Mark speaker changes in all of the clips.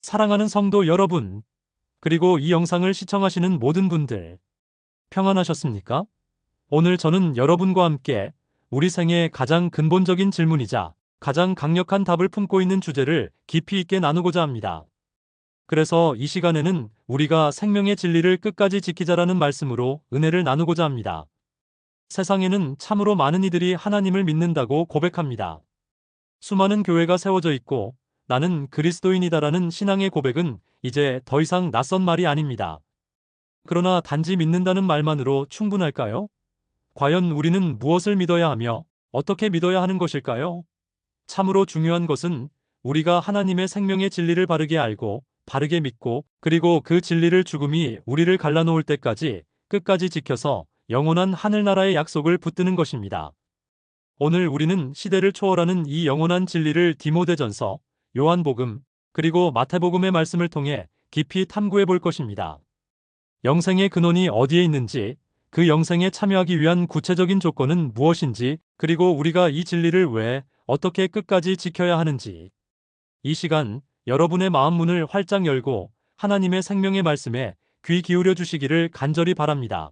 Speaker 1: 사랑하는 성도 여러분, 그리고 이 영상을 시청하시는 모든 분들, 평안하셨습니까? 오늘 저는 여러분과 함께 우리 생애의 가장 근본적인 질문이자 가장 강력한 답을 품고 있는 주제를 깊이 있게 나누고자 합니다. 그래서 이 시간에는 우리가 생명의 진리를 끝까지 지키자라는 말씀으로 은혜를 나누고자 합니다. 세상에는 참으로 많은 이들이 하나님을 믿는다고 고백합니다. 수많은 교회가 세워져 있고 나는 그리스도인이다라는 신앙의 고백은 이제 더 이상 낯선 말이 아닙니다. 그러나 단지 믿는다는 말만으로 충분할까요? 과연 우리는 무엇을 믿어야 하며 어떻게 믿어야 하는 것일까요? 참으로 중요한 것은 우리가 하나님의 생명의 진리를 바르게 알고 바르게 믿고 그리고 그 진리를 죽음이 우리를 갈라놓을 때까지 끝까지 지켜서 영원한 하늘나라의 약속을 붙드는 것입니다. 오늘 우리는 시대를 초월하는 이 영원한 진리를 디모데전서, 요한복음, 그리고 마태복음의 말씀을 통해 깊이 탐구해 볼 것입니다. 영생의 근원이 어디에 있는지, 그 영생에 참여하기 위한 구체적인 조건은 무엇인지, 그리고 우리가 이 진리를 왜, 어떻게 끝까지 지켜야 하는지. 이 시간, 여러분의 마음 문을 활짝 열고 하나님의 생명의 말씀에 귀 기울여 주시기를 간절히 바랍니다.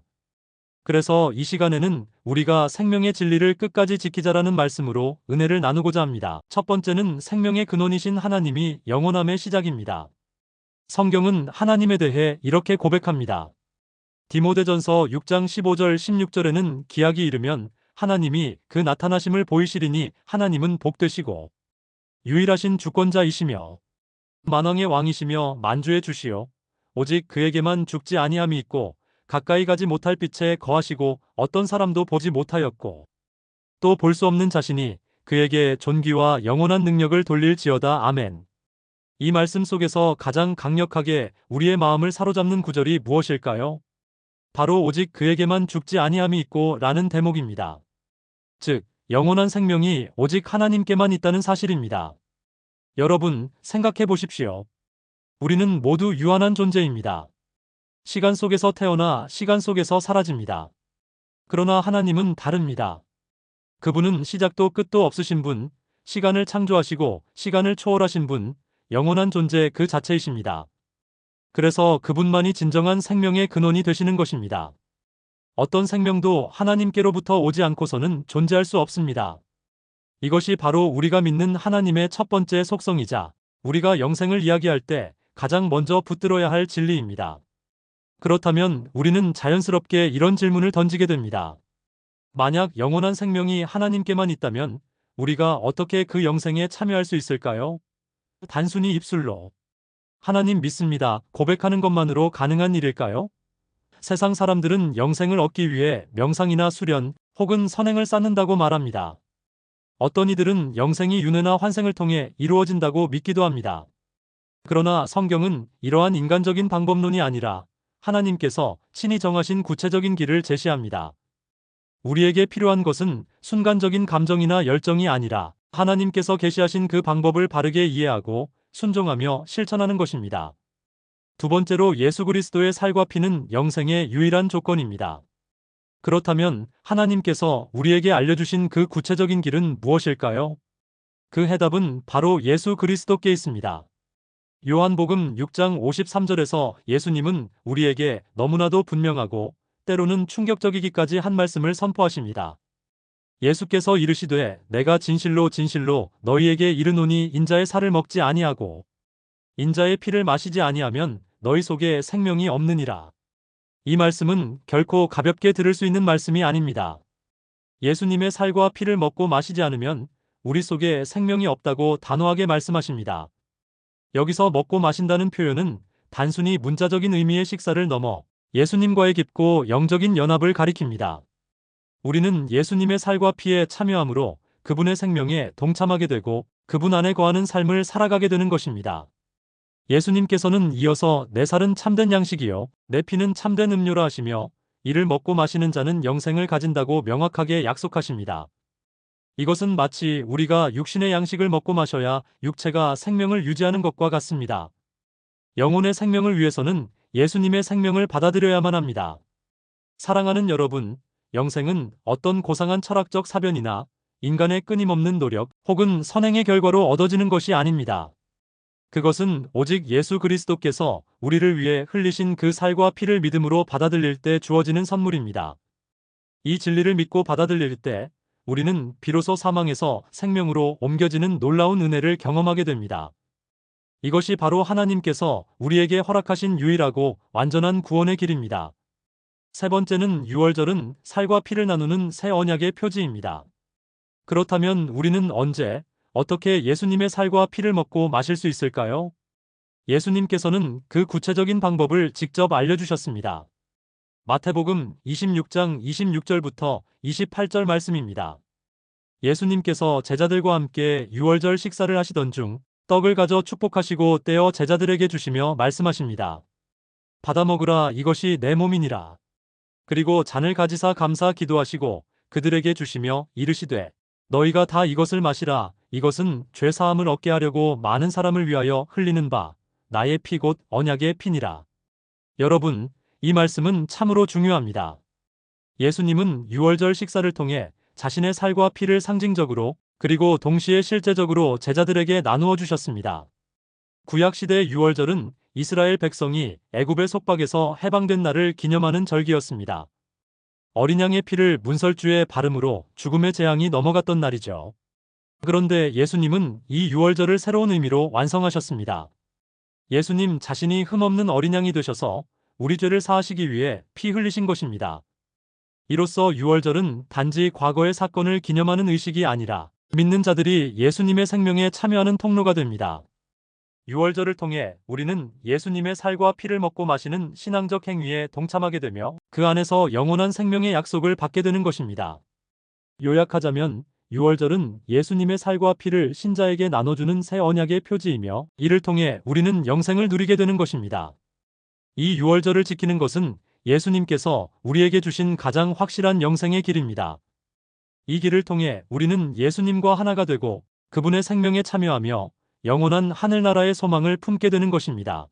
Speaker 1: 그래서 이 시간에는 우리가 생명의 진리를 끝까지 지키자라는 말씀으로 은혜를 나누고자 합니다. 첫 번째는 생명의 근원이신 하나님이 영원함의 시작입니다. 성경은 하나님에 대해 이렇게 고백합니다. 디모데전서 6장 15절 16절에는 기약이 이르면 하나님이 그 나타나심을 보이시리니 하나님은 복되시고 유일하신 주권자이시며 만왕의 왕이시며 만주의 주시요 오직 그에게만 죽지 아니함이 있고 가까이 가지 못할 빛에 거하시고 어떤 사람도 보지 못하였고 또 볼 수 없는 자신이 그에게 존귀와 영원한 능력을 돌릴지어다. 아멘. 이 말씀 속에서 가장 강력하게 우리의 마음을 사로잡는 구절이 무엇일까요? 바로 오직 그에게만 죽지 아니함이 있고 라는 대목입니다. 즉, 영원한 생명이 오직 하나님께만 있다는 사실입니다. 여러분, 생각해 보십시오. 우리는 모두 유한한 존재입니다. 시간 속에서 태어나 시간 속에서 사라집니다. 그러나 하나님은 다릅니다. 그분은 시작도 끝도 없으신 분, 시간을 창조하시고 시간을 초월하신 분, 영원한 존재 그 자체이십니다. 그래서 그분만이 진정한 생명의 근원이 되시는 것입니다. 어떤 생명도 하나님께로부터 오지 않고서는 존재할 수 없습니다. 이것이 바로 우리가 믿는 하나님의 첫 번째 속성이자 우리가 영생을 이야기할 때 가장 먼저 붙들어야 할 진리입니다. 그렇다면 우리는 자연스럽게 이런 질문을 던지게 됩니다. 만약 영원한 생명이 하나님께만 있다면 우리가 어떻게 그 영생에 참여할 수 있을까요? 단순히 입술로 하나님 믿습니다 고백하는 것만으로 가능한 일일까요? 세상 사람들은 영생을 얻기 위해 명상이나 수련 혹은 선행을 쌓는다고 말합니다. 어떤 이들은 영생이 윤회나 환생을 통해 이루어진다고 믿기도 합니다. 그러나 성경은 이러한 인간적인 방법론이 아니라 하나님께서 친히 정하신 구체적인 길을 제시합니다. 우리에게 필요한 것은 순간적인 감정이나 열정이 아니라 하나님께서 계시하신 그 방법을 바르게 이해하고 순종하며 실천하는 것입니다. 두 번째로 예수 그리스도의 살과 피는 영생의 유일한 조건입니다. 그렇다면 하나님께서 우리에게 알려주신 그 구체적인 길은 무엇일까요? 그 해답은 바로 예수 그리스도께 있습니다. 요한복음 6장 53절에서 예수님은 우리에게 너무나도 분명하고 때로는 충격적이기까지 한 말씀을 선포하십니다. 예수께서 이르시되 내가 진실로 진실로 너희에게 이르노니 인자의 살을 먹지 아니하고 인자의 피를 마시지 아니하면 너희 속에 생명이 없느니라. 이 말씀은 결코 가볍게 들을 수 있는 말씀이 아닙니다. 예수님의 살과 피를 먹고 마시지 않으면 우리 속에 생명이 없다고 단호하게 말씀하십니다. 여기서 먹고 마신다는 표현은 단순히 문자적인 의미의 식사를 넘어 예수님과의 깊고 영적인 연합을 가리킵니다. 우리는 예수님의 살과 피에 참여함으로 그분의 생명에 동참하게 되고 그분 안에 거하는 삶을 살아가게 되는 것입니다. 예수님께서는 이어서 내 살은 참된 양식이요 내 피는 참된 음료라 하시며 이를 먹고 마시는 자는 영생을 가진다고 명확하게 약속하십니다. 이것은 마치 우리가 육신의 양식을 먹고 마셔야 육체가 생명을 유지하는 것과 같습니다. 영혼의 생명을 위해서는 예수님의 생명을 받아들여야만 합니다. 사랑하는 여러분, 영생은 어떤 고상한 철학적 사변이나 인간의 끊임없는 노력 혹은 선행의 결과로 얻어지는 것이 아닙니다. 그것은 오직 예수 그리스도께서 우리를 위해 흘리신 그 살과 피를 믿음으로 받아들일 때 주어지는 선물입니다. 이 진리를 믿고 받아들일 때 우리는 비로소 사망에서 생명으로 옮겨지는 놀라운 은혜를 경험하게 됩니다. 이것이 바로 하나님께서 우리에게 허락하신 유일하고 완전한 구원의 길입니다. 세 번째는 유월절은 살과 피를 나누는 새 언약의 표지입니다. 그렇다면 우리는 언제, 어떻게 예수님의 살과 피를 먹고 마실 수 있을까요? 예수님께서는 그 구체적인 방법을 직접 알려주셨습니다. 마태복음 26장 26절부터 28절 말씀입니다. 예수님께서 제자들과 함께 유월절 식사를 하시던 중 떡을 가져 축복하시고 떼어 제자들에게 주시며 말씀하십니다. 받아 먹으라, 이것이 내 몸이니라. 그리고 잔을 가지사 감사 기도하시고 그들에게 주시며 이르시되 너희가 다 이것을 마시라. 이것은 죄 사함을 얻게 하려고 많은 사람을 위하여 흘리는 바 나의 피 곧 언약의 피니라. 여러분, 이 말씀은 참으로 중요합니다. 예수님은 유월절 식사를 통해 자신의 살과 피를 상징적으로 그리고 동시에 실제적으로 제자들에게 나누어 주셨습니다. 구약시대 유월절은 이스라엘 백성이 애굽의 속박에서 해방된 날을 기념하는 절기였습니다. 어린 양의 피를 문설주에 바름으로 죽음의 재앙이 넘어갔던 날이죠. 그런데 예수님은 이 유월절을 새로운 의미로 완성하셨습니다. 예수님 자신이 흠없는 어린 양이 되셔서 우리 죄를 사하시기 위해 피 흘리신 것입니다. 이로써 유월절은 단지 과거의 사건을 기념하는 의식이 아니라 믿는 자들이 예수님의 생명에 참여하는 통로가 됩니다. 유월절을 통해 우리는 예수님의 살과 피를 먹고 마시는 신앙적 행위에 동참하게 되며 그 안에서 영원한 생명의 약속을 받게 되는 것입니다. 요약하자면 유월절은 예수님의 살과 피를 신자에게 나눠주는 새 언약의 표지이며 이를 통해 우리는 영생을 누리게 되는 것입니다. 이 유월절을 지키는 것은 예수님께서 우리에게 주신 가장 확실한 영생의 길입니다. 이 길을 통해 우리는 예수님과 하나가 되고 그분의 생명에 참여하며 영원한 하늘나라의 소망을 품게 되는 것입니다.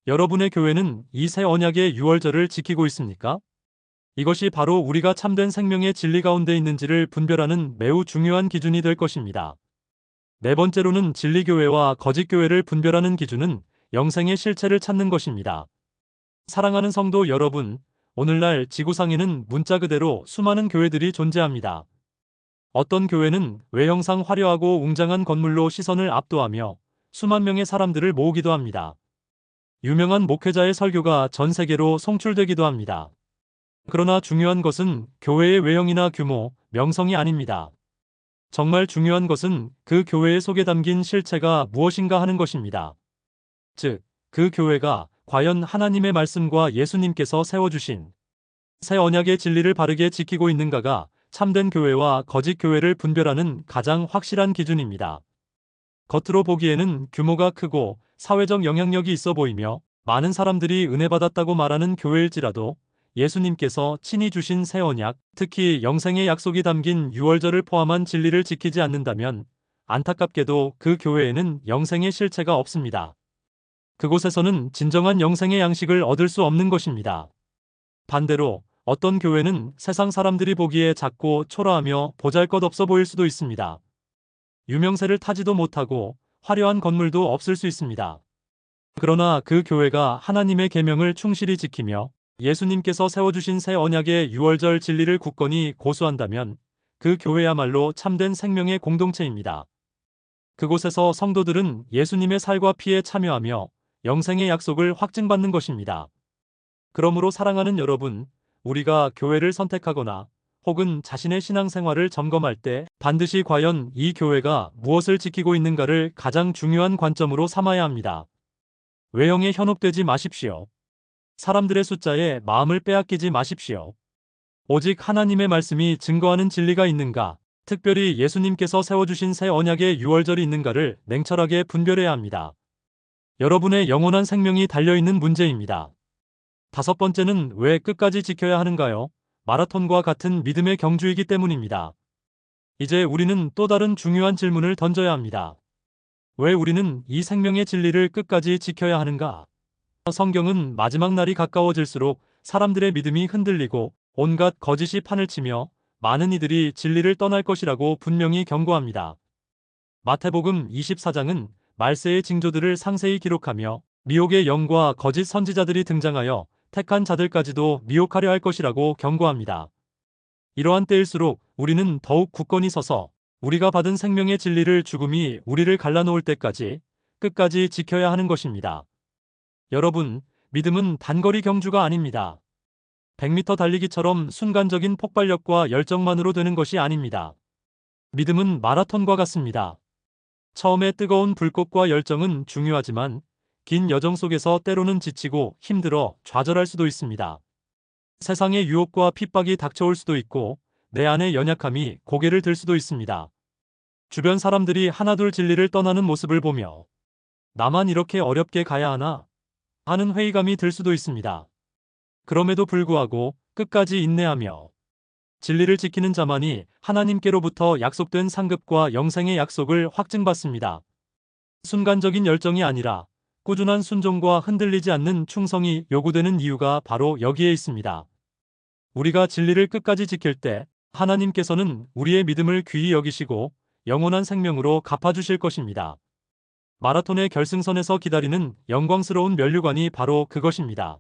Speaker 1: 여러분의 교회는 이 새 언약의 유월절을 지키고 있습니까? 이것이 바로 우리가 참된 생명의 진리 가운데 있는지를 분별하는 매우 중요한 기준이 될 것입니다. 네 번째로는 진리교회와 거짓교회를 분별하는 기준은 영생의 실체를 찾는 것입니다. 사랑하는 성도 여러분, 오늘날 지구상에는 문자 그대로 수많은 교회들이 존재합니다. 어떤 교회는 외형상 화려하고 웅장한 건물로 시선을 압도하며 수만 명의 사람들을 모으기도 합니다. 유명한 목회자의 설교가 전 세계로 송출되기도 합니다. 그러나 중요한 것은 교회의 외형이나 규모, 명성이 아닙니다. 정말 중요한 것은 그 교회의 속에 담긴 실체가 무엇인가 하는 것입니다. 즉, 그 교회가 과연 하나님의 말씀과 예수님께서 세워주신 새 언약의 진리를 바르게 지키고 있는가가 참된 교회와 거짓 교회를 분별하는 가장 확실한 기준입니다. 겉으로 보기에는 규모가 크고 사회적 영향력이 있어 보이며 많은 사람들이 은혜 받았다고 말하는 교회일지라도 예수님께서 친히 주신 새 언약, 특히 영생의 약속이 담긴 유월절을 포함한 진리를 지키지 않는다면 안타깝게도 그 교회에는 영생의 실체가 없습니다. 그곳에서는 진정한 영생의 양식을 얻을 수 없는 것입니다. 반대로 어떤 교회는 세상 사람들이 보기에 작고 초라하며 보잘것없어 보일 수도 있습니다. 유명세를 타지도 못하고 화려한 건물도 없을 수 있습니다. 그러나 그 교회가 하나님의 계명을 충실히 지키며 예수님께서 세워주신 새 언약의 유월절 진리를 굳건히 고수한다면 그 교회야말로 참된 생명의 공동체입니다. 그곳에서 성도들은 예수님의 살과 피에 참여하며 영생의 약속을 확증받는 것입니다. 그러므로 사랑하는 여러분, 우리가 교회를 선택하거나 혹은 자신의 신앙생활을 점검할 때 반드시 과연 이 교회가 무엇을 지키고 있는가를 가장 중요한 관점으로 삼아야 합니다. 외형에 현혹되지 마십시오. 사람들의 숫자에 마음을 빼앗기지 마십시오. 오직 하나님의 말씀이 증거하는 진리가 있는가, 특별히 예수님께서 세워주신 새 언약의 유월절이 있는가를 냉철하게 분별해야 합니다. 여러분의 영원한 생명이 달려있는 문제입니다. 다섯 번째는 왜 끝까지 지켜야 하는가요? 마라톤과 같은 믿음의 경주이기 때문입니다. 이제 우리는 또 다른 중요한 질문을 던져야 합니다. 왜 우리는 이 생명의 진리를 끝까지 지켜야 하는가? 성경은 마지막 날이 가까워질수록 사람들의 믿음이 흔들리고 온갖 거짓이 판을 치며 많은 이들이 진리를 떠날 것이라고 분명히 경고합니다. 마태복음 24장은 말세의 징조들을 상세히 기록하며 미혹의 영과 거짓 선지자들이 등장하여 택한 자들까지도 미혹하려 할 것이라고 경고합니다. 이러한 때일수록 우리는 더욱 굳건히 서서 우리가 받은 생명의 진리를 죽음이 우리를 갈라놓을 때까지 끝까지 지켜야 하는 것입니다. 여러분, 믿음은 단거리 경주가 아닙니다. 100m 달리기처럼 순간적인 폭발력과 열정만으로 되는 것이 아닙니다. 믿음은 마라톤과 같습니다. 처음에 뜨거운 불꽃과 열정은 중요하지만 긴 여정 속에서 때로는 지치고 힘들어 좌절할 수도 있습니다. 세상의 유혹과 핍박이 닥쳐올 수도 있고 내 안의 연약함이 고개를 들 수도 있습니다. 주변 사람들이 하나둘 진리를 떠나는 모습을 보며 나만 이렇게 어렵게 가야 하나 하는 회의감이 들 수도 있습니다. 그럼에도 불구하고 끝까지 인내하며 진리를 지키는 자만이 하나님께로부터 약속된 상급과 영생의 약속을 확증받습니다. 순간적인 열정이 아니라 꾸준한 순종과 흔들리지 않는 충성이 요구되는 이유가 바로 여기에 있습니다. 우리가 진리를 끝까지 지킬 때 하나님께서는 우리의 믿음을 귀히 여기시고 영원한 생명으로 갚아주실 것입니다. 마라톤의 결승선에서 기다리는 영광스러운 면류관이 바로 그것입니다.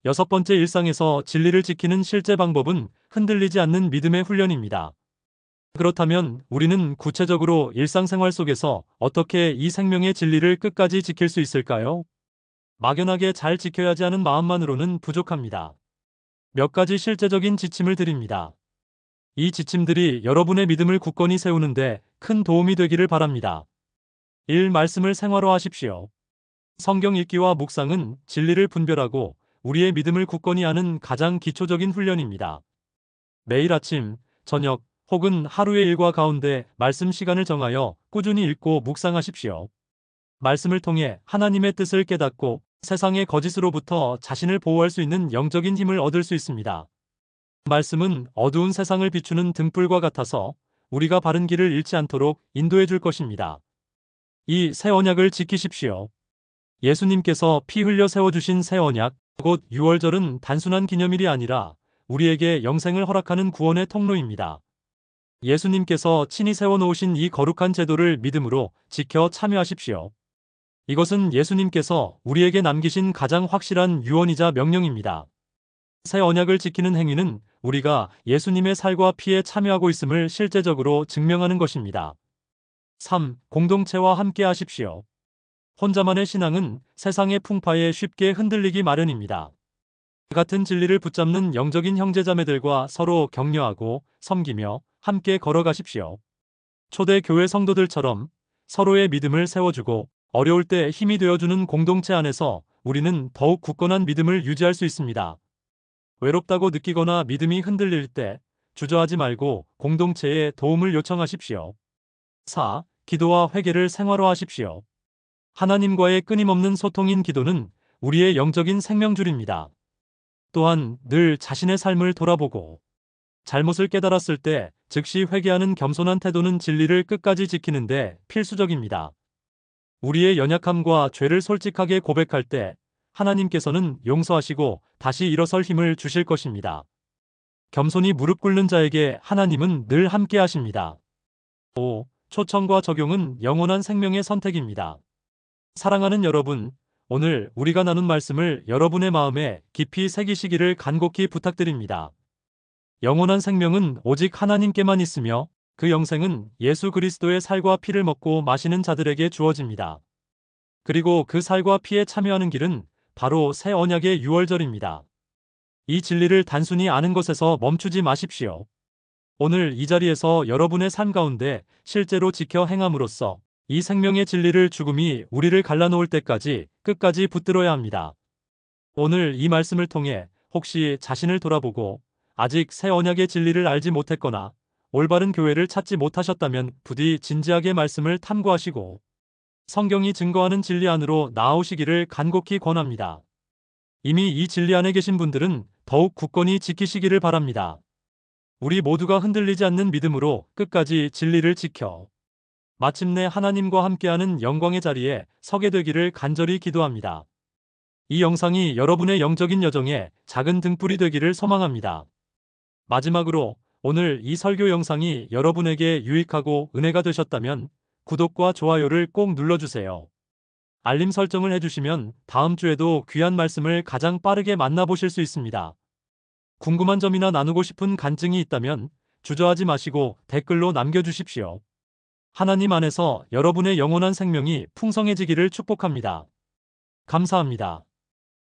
Speaker 1: 6번째, 일상에서 진리를 지키는 실제 방법은 흔들리지 않는 믿음의 훈련입니다. 그렇다면 우리는 구체적으로 일상생활 속에서 어떻게 이 생명의 진리를 끝까지 지킬 수 있을까요? 막연하게 잘 지켜야지 하는 마음만으로는 부족합니다. 몇 가지 실제적인 지침을 드립니다. 이 지침들이 여러분의 믿음을 굳건히 세우는데 큰 도움이 되기를 바랍니다. 1. 말씀을 생활화하십시오. 성경 읽기와 묵상은 진리를 분별하고 우리의 믿음을 굳건히 하는 가장 기초적인 훈련입니다. 매일 아침, 저녁, 혹은 하루의 일과 가운데 말씀 시간을 정하여 꾸준히 읽고 묵상하십시오. 말씀을 통해 하나님의 뜻을 깨닫고 세상의 거짓으로부터 자신을 보호할 수 있는 영적인 힘을 얻을 수 있습니다. 말씀은 어두운 세상을 비추는 등불과 같아서 우리가 바른 길을 잃지 않도록 인도해 줄 것입니다. 이 새 언약을 지키십시오. 예수님께서 피 흘려 세워주신 새 언약, 곧 유월절은 단순한 기념일이 아니라 우리에게 영생을 허락하는 구원의 통로입니다. 예수님께서 친히 세워놓으신 이 거룩한 제도를 믿음으로 지켜 참여하십시오. 이것은 예수님께서 우리에게 남기신 가장 확실한 유언이자 명령입니다. 새 언약을 지키는 행위는 우리가 예수님의 살과 피에 참여하고 있음을 실제적으로 증명하는 것입니다. 3. 공동체와 함께 하십시오. 혼자만의 신앙은 세상의 풍파에 쉽게 흔들리기 마련입니다. 같은 진리를 붙잡는 영적인 형제자매들과 서로 격려하고 섬기며 함께 걸어가십시오. 초대 교회 성도들처럼 서로의 믿음을 세워주고 어려울 때 힘이 되어주는 공동체 안에서 우리는 더욱 굳건한 믿음을 유지할 수 있습니다. 외롭다고 느끼거나 믿음이 흔들릴 때 주저하지 말고 공동체에 도움을 요청하십시오. 4. 기도와 회개를 생활화하십시오. 하나님과의 끊임없는 소통인 기도는 우리의 영적인 생명줄입니다. 또한 늘 자신의 삶을 돌아보고 잘못을 깨달았을 때 즉시 회개하는 겸손한 태도는 진리를 끝까지 지키는데 필수적입니다. 우리의 연약함과 죄를 솔직하게 고백할 때 하나님께서는 용서하시고 다시 일어설 힘을 주실 것입니다. 겸손히 무릎 꿇는 자에게 하나님은 늘 함께 하십니다. 5. 초청과 적용은 영원한 생명의 선택입니다. 사랑하는 여러분, 오늘 우리가 나눈 말씀을 여러분의 마음에 깊이 새기시기를 간곡히 부탁드립니다. 영원한 생명은 오직 하나님께만 있으며 그 영생은 예수 그리스도의 살과 피를 먹고 마시는 자들에게 주어집니다. 그리고 그 살과 피에 참여하는 길은 바로 새 언약의 유월절입니다. 이 진리를 단순히 아는 것에서 멈추지 마십시오. 오늘 이 자리에서 여러분의 삶 가운데 실제로 지켜 행함으로써 이 생명의 진리를 죽음이 우리를 갈라놓을 때까지 끝까지 붙들어야 합니다. 오늘 이 말씀을 통해 혹시 자신을 돌아보고 아직 새 언약의 진리를 알지 못했거나 올바른 교회를 찾지 못하셨다면 부디 진지하게 말씀을 탐구하시고 성경이 증거하는 진리 안으로 나아오시기를 간곡히 권합니다. 이미 이 진리 안에 계신 분들은 더욱 굳건히 지키시기를 바랍니다. 우리 모두가 흔들리지 않는 믿음으로 끝까지 진리를 지켜 마침내 하나님과 함께하는 영광의 자리에 서게 되기를 간절히 기도합니다. 이 영상이 여러분의 영적인 여정에 작은 등불이 되기를 소망합니다. 마지막으로 오늘 이 설교 영상이 여러분에게 유익하고 은혜가 되셨다면 구독과 좋아요를 꼭 눌러주세요. 알림 설정을 해주시면 다음 주에도 귀한 말씀을 가장 빠르게 만나보실 수 있습니다. 궁금한 점이나 나누고 싶은 간증이 있다면 주저하지 마시고 댓글로 남겨주십시오. 하나님 안에서 여러분의 영원한 생명이 풍성해지기를 축복합니다. 감사합니다.